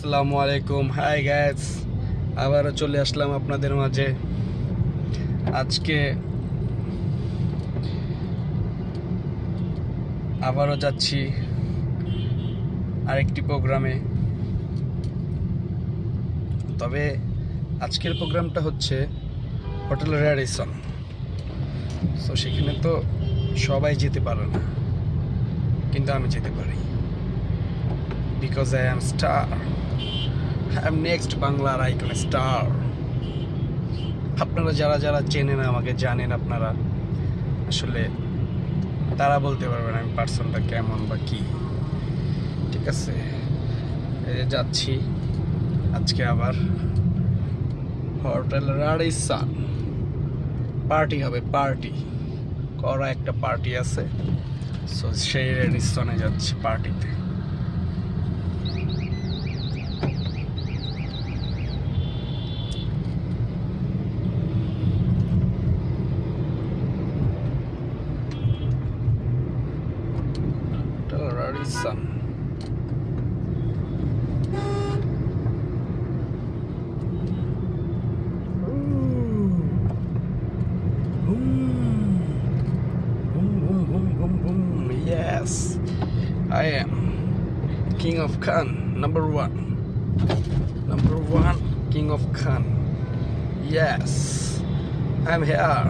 আসসালামু আলাইকুম, hi guys. আবারও চলে আসলাম আপনাদের মাঝে। আজকে আবারও যাচ্ছি আরেকটি প্রোগ্রামে। তবে আজকের প্রোগ্রামটা হচ্ছে হোটেল র্যাডিসন। সো সেখানে তো সবাই যেতে পারে না, কিন্তু আমি যেতে পারি। Because I am star, I am next বাংলার আইকন স্টার। আপনারা যারা যারা চেনেন আমাকে, জানেন আপনারা, আসলে তারা বলতে পারবেন আমি পার্সনটা কেমন বা কি। ঠিক আছে, যাচ্ছি আজকে আবার হোটেল রাডিসন। পার্টি হবে, পার্টি করা একটা পার্টি আছে। সো সেই রেডিসনে যাচ্ছি পার্টিতে। Hotel রাডিসন। Yes, I am King of Khan, number one, King of Khan. Yes, I'm here.